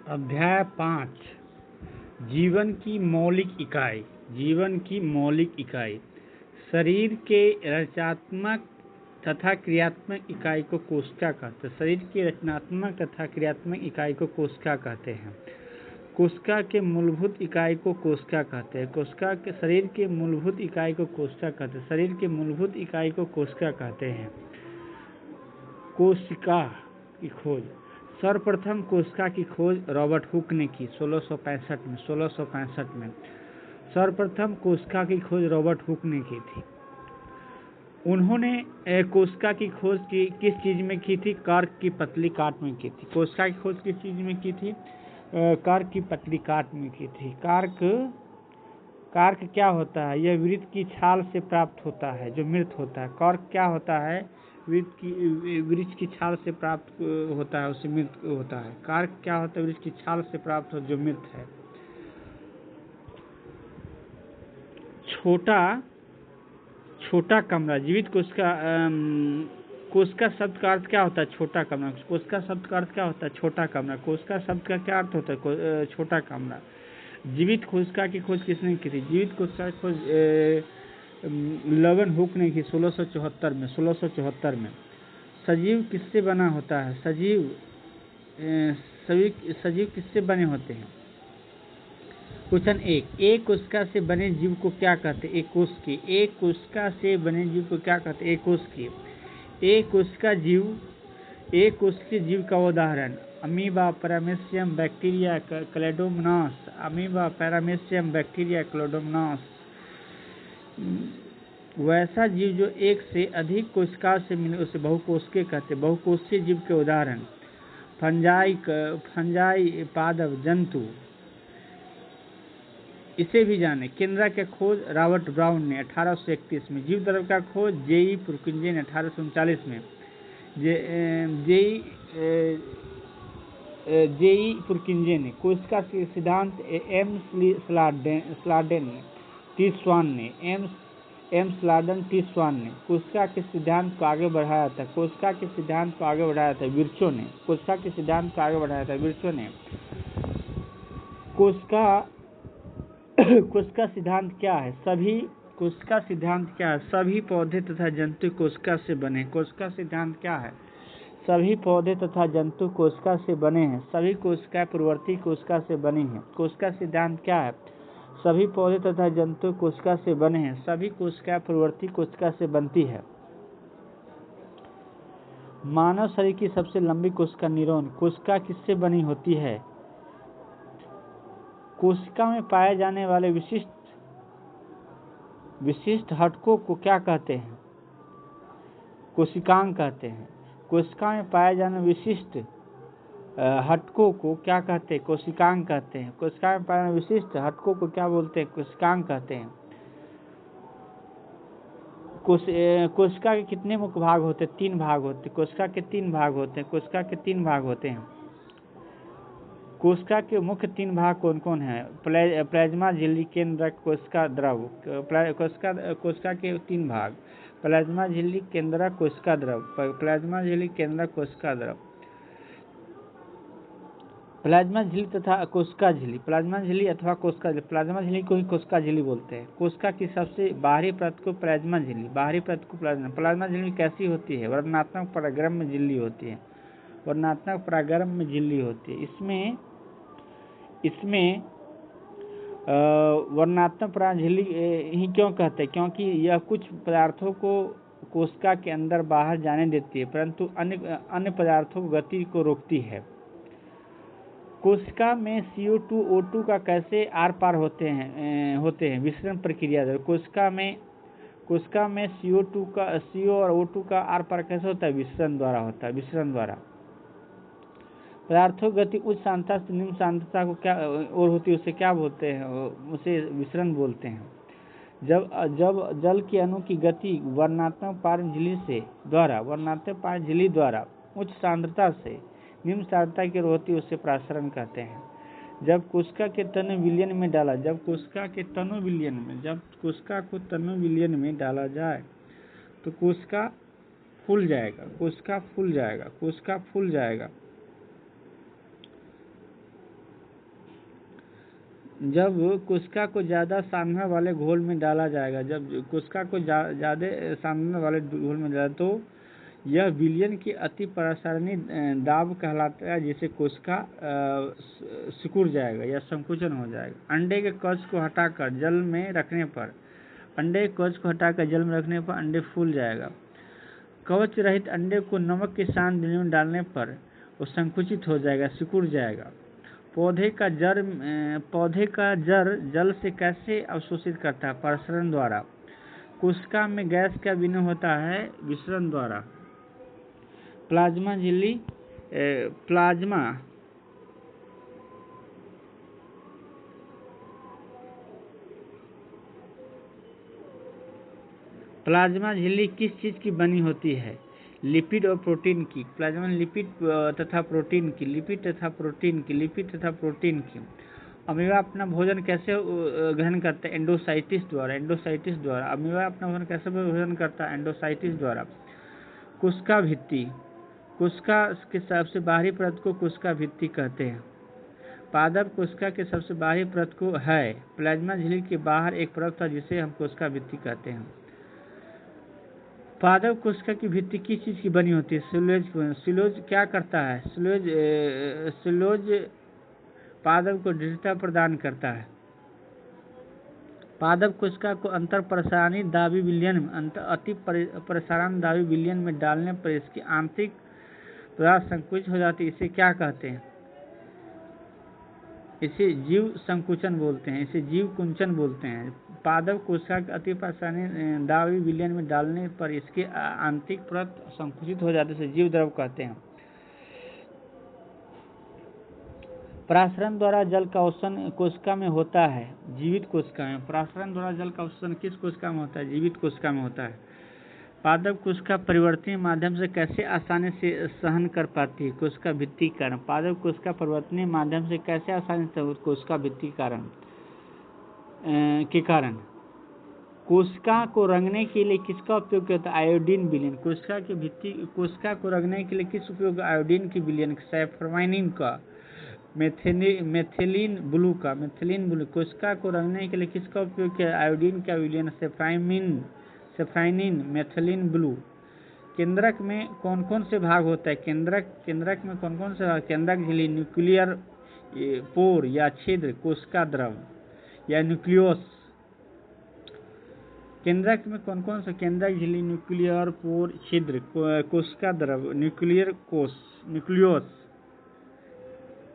अध्याय 5 जीवन की मौलिक इकाई। जीवन की मौलिक इकाई शरीर के रचनात्मक तथा क्रियात्मक इकाई को कोशिका कहते हैं। शरीर की रचनात्मक तथा क्रियात्मक इकाई को कोशिका कहते हैं। कोशिका के मूलभूत इकाई को कोशिका कहते हैं। कोशिका के शरीर के मूलभूत इकाई को कोशिका कहते हैं। शरीर के मूलभूत इकाई को कोशिका कहते हैं। कोशिका की खोज। सर्वप्रथम कोशिका की खोज रॉबर्ट हुक ने की 1665 में। सर्वप्रथम कोशिका की खोज रॉबर्ट हुक ने की थी। उन्होंने कोशिका की खोज की किस चीज में की थी? कार्क की पतली काट में की थी। कोशिका की खोज किस चीज में की थी? कार्क की पतली काट में की थी। कार्क क्या होता है? यह वृत्त की छाल से प्राप्त होता है जो मृत होता है। कार्क क्या होता है? वृक्ष की छाल से प्राप्त होता है, उसे मृत होता है। कार्क क्या होता है? वृक्ष की छाल से प्राप्त हो जो मृत है। छोटा कमरा जीवित कोशिका शब्द का अर्थ क्या होता है? छोटा कमरा। कोशिका शब्द का अर्थ क्या होता है? छोटा कमरा। कोशिका शब्द का क्या अर्थ होता है? छोटा कमरा। जीवित कोशिका की खोज किसने की थी? जीवित कोशिका की खोज लवन हुक ने की 1674 में। सजीव किससे बना होता है? सजीव किससे बने होते हैं? क्वेश्चन 1, एक कोशिका से बने जीव को क्या कहते हैं? एक कोश की। एक कोशिका से बने जीव को क्या कहते हैं? एक कोश की। एक कोशिकीय जीव का उदाहरण amoeba, paramecium, bacteria, chlamydomonas. Amoeba, paramecium, bacteria, chlamydomonas. वैसा जीव जो एक से अधिक कोशिका से मिले उसे बहुकोशिकीय कहते हैं। बहुकोशीय जीव के उदाहरण फंजाई, पादप, जंतु। इसे भी जाने। केंद्रा की खोज रॉबर्ट ब्राउन ने 1831 में। जीव द्रव्य का खोज जेई पुरकिंजे ने 1839 में। जेई पुरकिंजे ने। कोशिका के सिद्धांत एम स्लाडन टी स्वान ने। कोशिका के सिद्धांत को आगे बढ़ाया था। कोशिका के सिद्धांत को आगे बढ़ाया था विर्चो ने। कोशिका के सिद्धांत को आगे बढ़ाया था विर्चो ने। कोशिका सिद्धांत क्या है? कोशिका सिद्धांत क्या है? सभी पौधे तथा जंतु कोशिका से बने। कोशिका सिद्धांत क्या है? सभी पौधे तथा जंतु कोशिका से बने हैं। सभी कोशिकाएं पूर्ववर्ती कोशिका से बनी हैं। कोशिका सिद्धांत क्या है? सभी पौधे तथा जंतु कोशिका से बने हैं। सभी कोशिकाएं पूर्ववर्ती कोशिका से बनती है। मानव शरीर की सबसे लंबी कोशिका न्यूरॉन। कोशिका किससे बनी होती है? कोशिका में पाए जाने वाले विशिष्ट घटकों को क्या कहते हैं? कोशिकांग कहते हैं। कोशिका में पाए जाने विशिष्ट घटकों को क्या कहते हैं? कोशिकांग कहते हैं। कोशिका में पाए जाने विशिष्ट घटकों को क्या बोलते हैं? कोशिकांग कहते हैं। कोशिका के कितने मुख्य भाग होते हैं? 3 भाग होते हैं। कोशिका के 3 भाग होते हैं। कोशिका के 3 भाग होते हैं। कोशिका के मुख्य 3 भाग कौन कौन है? प्लाज्मा, झिल्ली, केंद्रक, कोशिका द्रव। कोशिका के 3 भाग प्लाज्मा, झिल्ली, केंद्रक, कोशिका द्रव। प्लाज्मा, झिल्ली, केंद्रक, कोशिका द्रव। प्लाज्मा झिल्ली तथा कोशिका झिल्ली। प्लाज्मा झिल्ली अथवा कोशिका झिल्ली। प्लाज्मा झिल्ली को ही कोशिका झिल्ली बोलते हैं। कोशिका की सबसे बाहरी परत को प्लाज्मा झिल्ली, बाहरी परत को प्लाज्मा झिल्ली कैसी होती है? वर्णनात्मक परागरम झिल्ली होती है। वर्णनात्मक परागरम में झिल्ली होती है। इसमें वर्णनात्मक पराग झिल्ली ही क्यों कहते हैं? क्योंकि यह कुछ पदार्थों को कोशिका के अंदर बाहर जाने देती है परंतु अन्य पदार्थों की गति को रोकती है। कोशिका में CO2 O2 का कैसे आर पार होते हैं? विसरण प्रक्रिया द्वारा। कोशिका में CO और O2 का आर पार कैसे होता है? विसरण द्वारा होता है। विसरण द्वारा। पदार्थों की गति उच्च सांद्रता से निम्न सांद्रता को क्या और होती है? उसे क्या बोलते हैं? उसे विसरण बोलते हैं। जब जल के अणु की गति वर्णनात्मक पारगम्य झिल्ली द्वारा उच्च सांद्रता से निम्न सांद्रता की ओर होती है उसे प्रसारण कहते हैं। जब कोशिका के तनु विलयन में डाला जाए तो कोशिका फूल जाएगा। जब कोशिका को ज़्यादा सांद्रता वाले घोल में डाला जाएगा, जब कोशिका को ज़्यादा सांद्रता वाले घोल में डाला तो यह विलयन की अति प्रसारणी दाब कहलाता है, जिसे कोशिका सिकुड़ जाएगा या संकुचन हो जाएगा। अंडे के कवच को हटाकर जल में रखने पर अंडे फूल जाएगा। कवच रहित अंडे को नमक के साथ में डालने पर वो संकुचित हो जाएगा, सिकुड़ जाएगा। पौधे का जड़ जल से कैसे अवशोषित करता है? प्रसरण द्वारा। कोशिका में गैस का विनिमय होता है विसरण द्वारा। प्लाज्मा झिल्ली किस चीज की बनी होती है? लिपिड और प्रोटीन की। प्लाज्मा लिपिड तथा प्रोटीन की। अमीबा अपना भोजन कैसे ग्रहण करता है? एंडोसाइटिस द्वारा। अमीबा अपना भोजन कैसे भोजन करता है? एंडोसाइटिस द्वारा। कोशिका भित्ति। कोशिका के सबसे बाहरी परत को कोशिका भित्ति कहते हैं। पादप कोशिका के सबसे बाहरी परत को है। प्लाज्मा झिल्ली के बाहर एक परत था जिसे हम कोशिका भित्ति कहते हैं। पादप कोशिका की भित्ति किस चीज की बनी होती है? सेलुलोज क्या करता है? सेलुलोज पादप को दृढ़ता प्रदान करता है। पादप कोशिका को अंतर प्रसारणी दाबी विलयन अति प्रसारण दाबी विलयन में डालने पर इसकी आंतरिक पदार्थ संकुचित हो जाती है। इसे क्या कहते हैं? इसे जीव संकुचन बोलते हैं, इसे जीव कुंचन बोलते हैं। पादप कोशिका के अति प्रसारणी दाबी विलयन में डालने पर इसकी आंतरिक परत संकुचित हो जाती है, इसे जीव द्रव कहते हैं। प्रसारण द्वारा जल का अवशोषण कोशिका में होता है, जीवित कोशिका में। प्रसारण द्वारा जल का अवशोषण किस कोशिका में होता है? जीवित कोशिका में होता है। पादप कोशिका परिवर्तनीय माध्यम से कैसे आसानी से सहन कर पाती है? कोशिका भित्ति कारण। पादप कोशिका परिवर्तनीय माध्यम से कैसे आसानी से कोशिका भित्ति के कारण। कोशिका को रंगने के लिए किसका उपयोग होता है? आयोडीन विलयन। कोशिका को रंगने के लिए किस उपयोग? आयोडीन की विलयन, सैफराइन का, मेथिलीन ब्लू का। कोशिका को रंगने के लिए किसका उपयोग किया? आयोडीन का विलयन, सेफ्राइनिन, मेथिलीन ब्लू। केंद्रक में कौन कौन से भाग होता है? केंद्रक में कौन कौन से भाग? केंद्रक झिल्ली, न्यूक्लियर पोर या छिद्र, कोशिका द्रव या न्यूक्लियोस। केंद्रक में कौन कौन से? केंद्रक झिल्ली, न्यूक्लियर पोर, छिद्र, कोशिका द्रव, न्यूक्लियोस।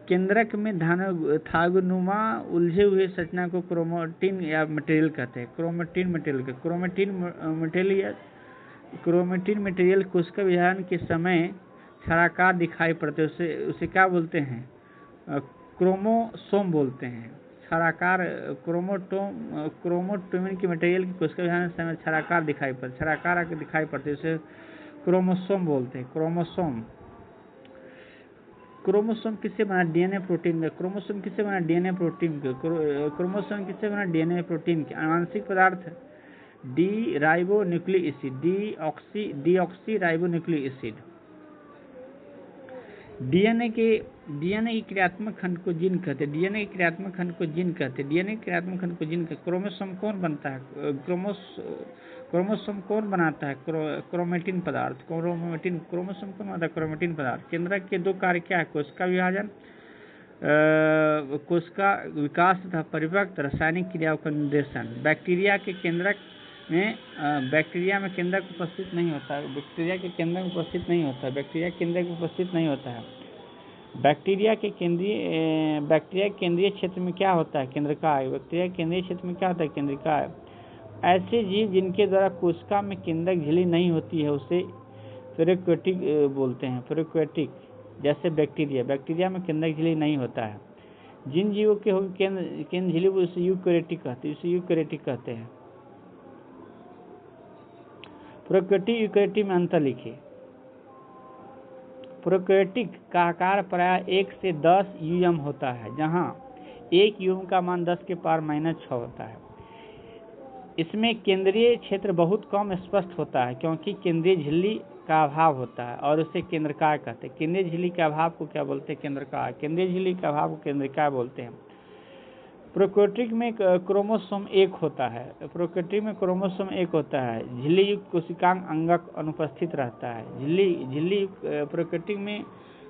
केंद्रक में धागनुमा उलझे हुए संरचना को क्रोमेटिन या मटेरियल कहते हैं। क्रोमेटिन मटेरियल कोशिका विभाजन के समय छायाकार दिखाई पड़ते हैं, उसे क्या बोलते हैं? क्रोमोसोम बोलते हैं। छायाकार क्रोमोटोमिन की मटेरियल की कोशिका विभाजन के समय छायाकार दिखाई पड़ते हैं, उसे क्रोमोसोम बोलते हैं। क्रोमोसोम किससे बना? डीएनए प्रोटीन का। क्रोमोसोम किससे बना? डीएनए प्रोटीन के। आनुवंशिक पदार्थ D ribo nucleic acid, deoxy ribo nucleic acid. DNA के क्रियात्मक खंड को जीन कहते हैं। डीएनए के क्रियात्मक खंड को जीन कहते हैं। क्रोमोसोम कौन बनता है? क्रोमोसोम कौन बनाता है? क्रोमेटिन पदार्थ। क्रोमोसोम कौन बनाता है? क्रोमेटिन पदार्थ। केंद्रक के दो कार्य क्या है? कोशिका विभाजन, कोशिका विकास तथा परिपक्व रासायनिक क्रियाओं का निर्देशन। बैक्टीरिया में केंद्रक उपस्थित नहीं होता है। बैक्टीरिया के केंद्रीय क्षेत्र में क्या होता है? केंद्रकाय। ऐसे जीव जिनके द्वारा कोशिका में केंद्रक झिल्ली नहीं होती है उसे प्रोकैरियोटिक बोलते हैं। जैसे बैक्टीरिया में केंद्रक झिल्ली नहीं होता है। जिन जीवों के होगी केंद्र झिल्ली उसे यूकैरियोटिक कहते हैं। प्रोकैरियोटिक यूकैरियोटिक में अंतर लिखिए। प्रोकैरियोटिक का आकार प्रायः 1 से 10 यूएम होता है, जहां 1 यूएम का मान 10 के पावर -6 होता है। इसमें केंद्रीय क्षेत्र बहुत कम स्पष्ट होता है क्योंकि केंद्रीय झिल्ली का अभाव होता है और उसे केंद्रकाय कहते हैं। केंद्रीय झिल्ली के अभाव को क्या बोलते हैं? केंद्रकाय। केंद्रीय झिल्ली के अभाव को केंद्रकाय बोलते हैं। प्रोकैरियोटिक में क्रोमोसोम एक होता है। प्रोकैरियोटिक में क्रोमोसोम एक होता है। झिल्ली युक्त कोशिकांग अंगक अनुपस्थित रहता है। झिल्ली युक्त प्रोकैरियोटिक में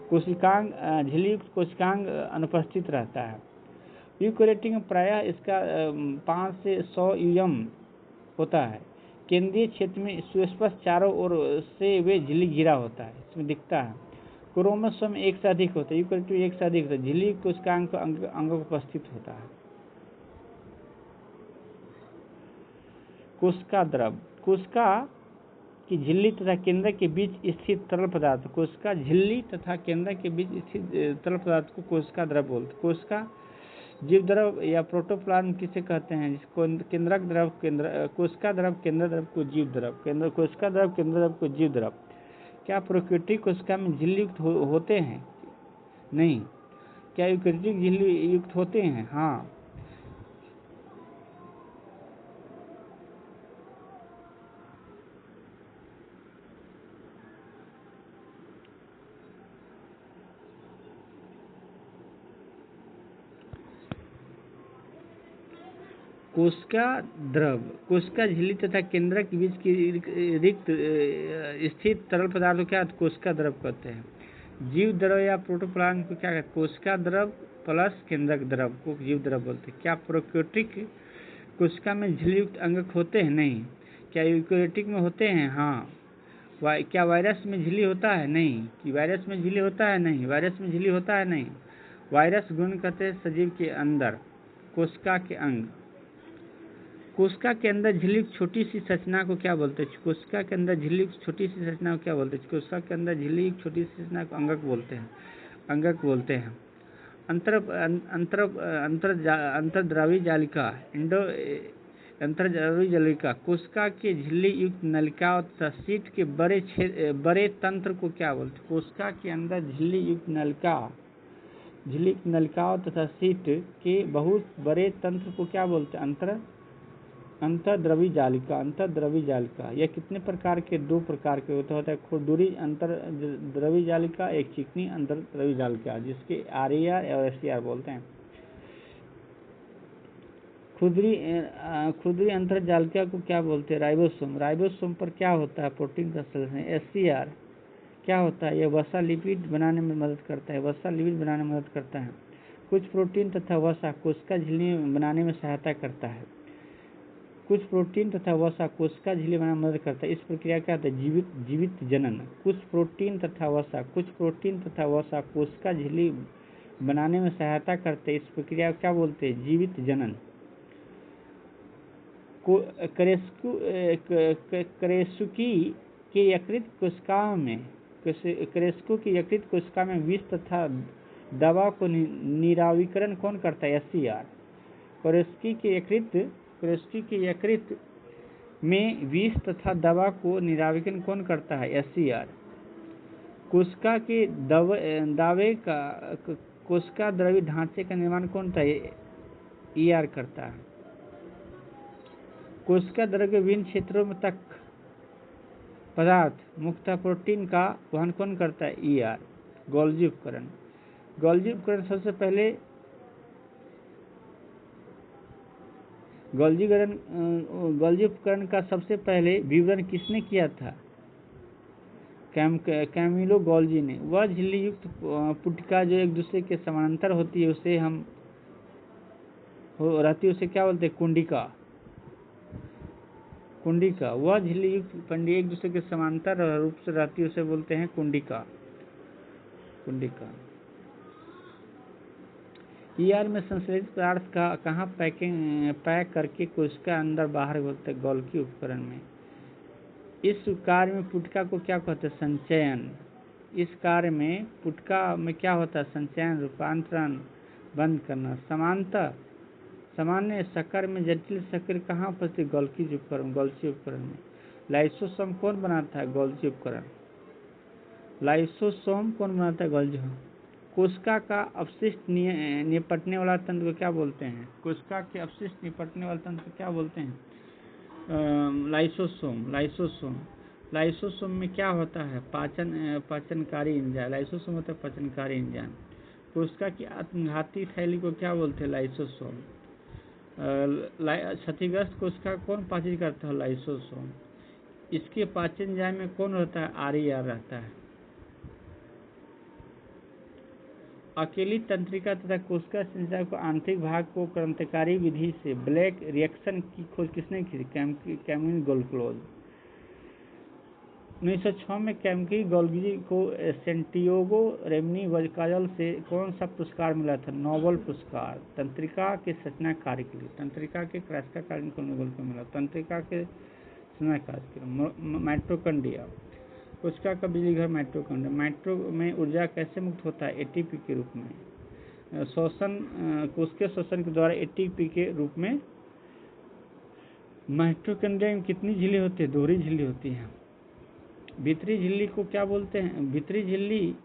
कोशिकांग झिल्ली युक्त कोशिकांग अनुपस्थित रहता है। यूकेरियोटिक में प्रायः इसका 5 से 100 यूएम होता है। केंद्रीय क्षेत्र में सुस्पष्ट चारों ओर से वे झिल्ली घिरा होता है, इसमें दिखता है। क्रोमोसोम एक से अधिक होता है। यूकेरियोटिक में एक से अधिक होता है। झिल्ली युक्त कोशिकांग अंग उपस्थित होता है। कोशिका द्रव, कोशिका की झिल्ली तथा केंद्र के बीच स्थित तरल पदार्थ, कोशिका झिल्ली तथा केंद्र के बीच स्थित तरल पदार्थ को कोशिका द्रव बोलते हैं। कोशिका जीव द्रव या प्रोटोप्लाज्म किसे कहते हैं? जिसको केंद्रक द्रव कोशिका द्रव, केंद्र द्रव को जीव द्रव, कोशिका द्रव, केंद्र द्रव को जीव द्रव। क्या प्रोकैरियोटिक कोशिका में झिल्ली युक्त होते हैं? नहीं। क्या यूकेरियोटिक झिल्ली युक्त होते हैं? हाँ। कोशिका द्रव, कोशिका झिल्ली तथा केंद्र के बीच की रिक्त स्थित तरल पदार्थ को क्या कोशिका द्रव कहते हैं। जीव द्रव या प्रोटोप्लाज्म को क्या कहते हैं? कोशिका द्रव प्लस केंद्रक द्रव को जीव द्रव बोलते हैं। क्या प्रोकैरियोटिक कोशिका में झिल्ली युक्त अंगक होते हैं? नहीं। क्या यूकेरियोटिक में होते हैं? हाँ। क्या वायरस में झिल्ली होता है? नहीं। कि वायरस में झिल्ली होता है? नहीं। वायरस में झिल्ली होता है? नहीं। वायरस गुण कहते हैं सजीव के अंदर कोशिका के अंग। कोशिका के अंदर झिल्ली छोटी सी संरचना को क्या बोलते हैं? कोशिका के अंदर झिल्ली छोटी सी संरचना को क्या बोलते हैं? कोशिका के अंदर झिल्ली छोटी सी संरचना को अंगक बोलते हैं। अंतर्द्रव्यी जालिका, अंतर्द्रव्यी जालिका, कोशिका के झिल्ली युक्त नलिकाओं तथा शीट के बड़े तंत्र को क्या बोलते हैं? कोशिका के अंदर झिल्ली युक्त नलिकाओं तथा शीट के बहुत बड़े तंत्र को क्या बोलते हैं? अंतर्द्रव्यी जालिका। यह कितने प्रकार के? 2 प्रकार के होता है। खुरदुरी अंतर्द्रव्यी जालिका, एक चिकनी अंतर्द्रव्यी जालिका, जिसके RER और SER बोलते हैं। खुरदुरी अंतर्जालिका को क्या बोलते हैं? राइबोसोम पर क्या होता है? प्रोटीन का संश्लेषण। SER क्या होता है? यह वसा लिपिड बनाने में मदद करता है। कुछ प्रोटीन तथा वसा कोशिका झिल्ली बनाने में सहायता करता है। कुछ प्रोटीन तथा वसा कोशिका झिल्ली बनाने में मदद करता है। इस प्रक्रिया क्या होता है? जीवित जनन। कुछ प्रोटीन तथा वसा कोशिका झिल्ली बनाने में सहायता करते हैं। इस प्रक्रिया को क्या बोलते हैं? जीवित जनन। करेस्कु की यकृत कोशिका में विष तथा दवा को निरावीकरण कौन करता है? SER। करेस्कु की यकृत में विष तथा दवा को निरावीकरण कौन करता है? SER। कोशिका के कोशिका द्रव्य ढांचे का निर्माण कौन था? ER करता है। कोशिका द्रव्य के विभिन्न क्षेत्रों में तक पदार्थ मुख्यतः प्रोटीन का वहन कौन करता है? ER। गोल्जी उपकरण सबसे पहले गोल्जी उपकरण का सबसे पहले विवरण किसने किया था? कैमिलो गोल्जी ने। वह झिल्ली युक्त पुटिका जो एक दूसरे के समानांतर होती है उसे उसे क्या बोलते हैं? कुंडिका। वह झिल्ली युक्त पंडी एक दूसरे के समांतर रूप से रहती है उसे बोलते हैं कुंडिका। ER में संश्लेषित पदार्थ का कहाँ पैक करके कोशिका अंदर बाहर बोलते हैं? गोल्गी उपकरण में। इस कार्य में पुटिका को क्या कहते हैं? संचयन। इस कार्य में पुटिका में क्या होता है? संचयन, रूपांतरण, बंद करना। सामान्य शक्कर में जटिल शक्कर कहाँ उपस्थित? गोल्गी उपकरण में। लाइसोसोम कौन बनाता है? गोल्गी उपकरण। कोशिका का अपशिष्ट निपटने वाला तंत्र को क्या बोलते हैं? कोशिका के अपशिष्ट निपटने वाले तंत्र को क्या बोलते हैं? लाइसोसोम में क्या होता है? पाचनकारी एंजाइम। लाइसोसोम होता है पाचनकारी एंजाइम। कोशिका की आत्मघाती थैली को क्या बोलते हैं? लाइसोसोम। क्षतिग्रस्त कोशिका कौन पाचन करता है? लाइसोसोम। इसके पाचन एंजाइम में कौन रहता है? RER रहता है। अकेली तंत्रिका तथा कोशिका संचार को आंतरिक भाग को क्रांतिकारी विधि से ब्लैक रिएक्शन की खोज किसने की? Camel Golgi. 1906 में कैमिल गोल्गी को सैंटियागो रेम्नी-वज़कायल से कौन सा पुरस्कार मिला था? नोबेल पुरस्कार। तंत्रिका के संरचना कार्य के लिए, तंत्रिका के क्रास्का कार्य को नोबेल को मिला। तंत्रिका के संरचना कार्य के लिए माइटोकॉन्ड्रिया, कोशिका का बिजली घर माइटोकॉन्ड्रिया। माइटो में ऊर्जा कैसे मुक्त होता है? ATP के रूप में। शोषण, कोशिकीय शोषण के द्वारा ATP के रूप में। माइटोकॉन्ड्रिया में कितनी झिल्ली होती है? दोहरी झिल्ली होती है। भीतरी झिल्ली को क्या बोलते हैं? भीतरी झिल्ली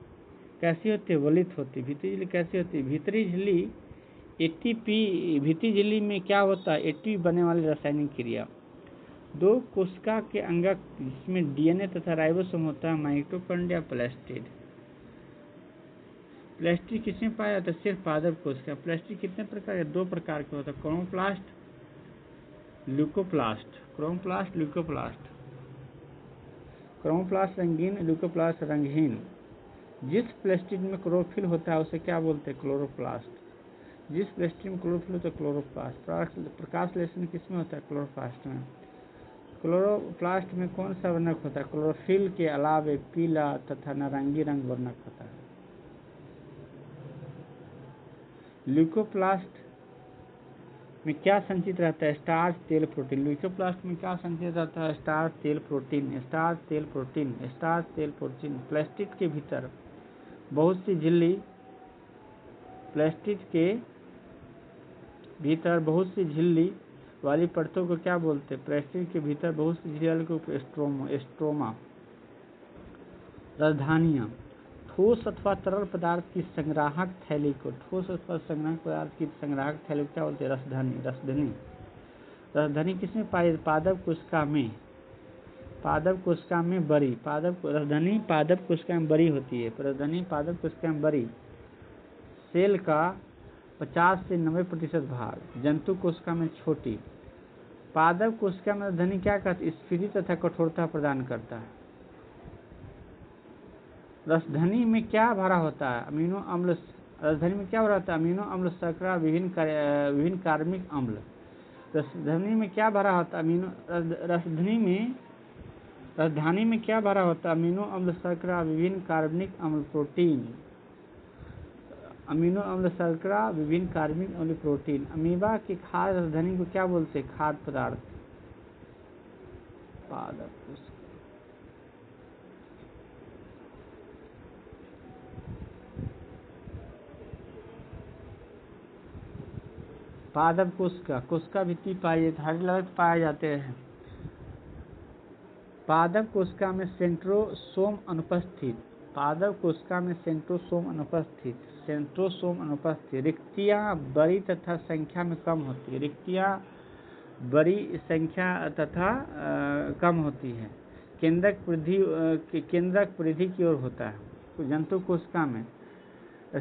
कैसी होती है? वलित होती है। भीतरी झिल्ली कैसी होती है? भीतरी झिल्ली ATP, भीतरी झिल्ली में क्या होता है? ATP बनने वाली रासायनिक क्रिया। दो कोशिका के अंगक जिसमें DNA तथा राइबोसोम होता है, माइटोकॉन्ड्रिया, प्लास्टिड। प्लास्टिड किसमें पाया जाता है? सिर्फ पादप कोशिका। प्लास्टिड कितने प्रकार के? 2 प्रकार के होता है, chromoplast, leucoplast. Chromoplast, leucoplast. Chromoplast रंगीन, ल्यूकोप्लास्ट रंगहीन। जिस प्लास्टिड में क्लोरोफिल होता है उसे क्या बोलते हैं? क्लोरोप्लास्ट। जिस प्लास्टिड में क्लोरोफिल होता है क्लोरोप्लास्ट। प्रकाश संश्लेषण किसमें होता है? क्लोरोप्लास्ट में। क्लोरोप्लास्ट में कौन सा वर्णक होता है? क्लोरोफिल के अलावा पीला तथा नारंगी रंग वर्णक होता है। ल्यूकोप्लास्ट में क्या संचित रहता है? स्टार्च, तेल, प्रोटीन। ल्यूकोप्लास्ट में क्या संचित रहता है? स्टार्च, तेल, प्रोटीन। स्टार्च, तेल, प्रोटीन। स्टार्च, तेल, प्रोटीन। प्लास्टिड के भीतर बहुत सी झिल्ली, प्लास्टिड के भीतर बहुत सी झिल्ली वाली परतों को क्या बोलते हैं? प्लास्टिड के भीतर बहुत सी झिल्ली वाली को स्ट्रोमा। राजधानियाँ, ठोस अथवा तरल पदार्थ की संग्राहक थैली को, ठोस अथवा संग्राहक पदार्थ की संग्राहक थैली को क्या बोलते हैं? रसधनी। रसधनी, रसधनी किसमें पाई? पादप कोशिका में। पादप कोशिका में बड़ी। रसधनी पादप कोशिका में बड़ी होती है। रसधनी पादप कोशिका में बड़ी। सेल का 50 से 90% भाग। जंतु कोशिका में छोटी। पादप कोशिका में रसधनी क्या करती है? स्फीति तथा कठोरता प्रदान करता है। रसधनी में क्या भरा होता है? अमीनो अम्ल। रसधनी में क्या भरा होता है? अमीनो अम्ल, शर्करा, विभिन्न कार्बनिक अम्ल। रसधनी में क्या भरा होता है? राजधानी में क्या भरा होता है? अमीनो अम्ल, शर्करा, विभिन्न कार्बनिक अम्ल, प्रोटीन। अमीनो अम्ल, शर्करा, विभिन्न कार्बनिक अम्ल, प्रोटीन। अमीबा की खाद्य राजधानी को क्या बोलते हैं? खाद्य पदार्थ। पादप पादप कोशिका भित्ति पाए जाते हैं। पादप कोशिका में सेंट्रोसोम अनुपस्थित। पादप कोशिका में सेंट्रोसोम अनुपस्थित। रिक्तियां बड़ी तथा संख्या में कम होती है। रिक्तियां बड़ी संख्या तथा कम होती है। केंद्रक परिधि की ओर होता है। जंतु कोशिका में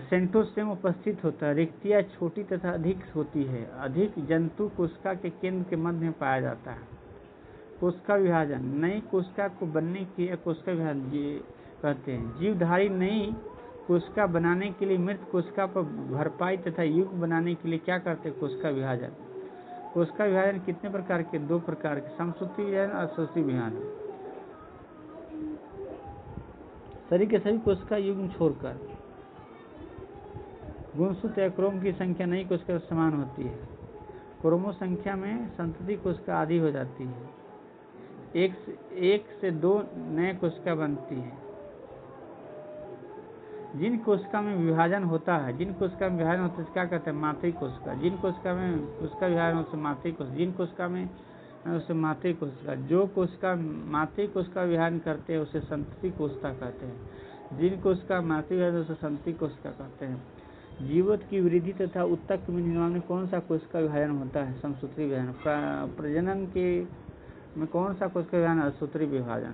सेंट्रोसोम उपस्थित होता है। रिक्तियां छोटी तथा अधिक होती है। अधिक जंतु कोशिका के केंद्र के मध्य में पाया जाता है। कोशिका विभाजन, नई कोशिका को बनने की कोशिका विभाजन कहते हैं। जीवधारी नई कोशिका बनाने के लिए मृत कोशिका पर भरपाई तथा युग बनाने के लिए क्या करते हैं? कोशिका विभाजन। कोशिका विभाजन कितने प्रकार के? 2 प्रकार के, समसूत्री विभाजन और स्वशी विभाजन। शरीर के सभी कोशिका युग्म छोड़कर गुणसूत्र या क्रोम की संख्या नई कोशिका समान होती है। क्रोमो संख्या में संतति कोशिका आधी हो जाती है। एक से 2 नए कोशिका बनती है। जिन कोशिका में विभाजन होता है क्या कहते हैं? मातृ कोशिका। जिन कोशिका में कोशिका विभाजन होता है मातृ कोशिका। जिन कोशिका में उसे मातृ कोशिका। जो कोशिका मातृ कोशिका विभाजन करते हैं उसे संतति कोशिका कहते हैं। जिन कोशिका मातृ विभाजन उसे संतति कोशिका कहते हैं। जीवों की वृद्धि तथा उत्तक में निर्माण में कौन सा कोशिका विभाजन होता है? समसूत्री विभाजन। प्रजनन के में कौन सा कोशिका विभाजन? सूत्री विभाजन।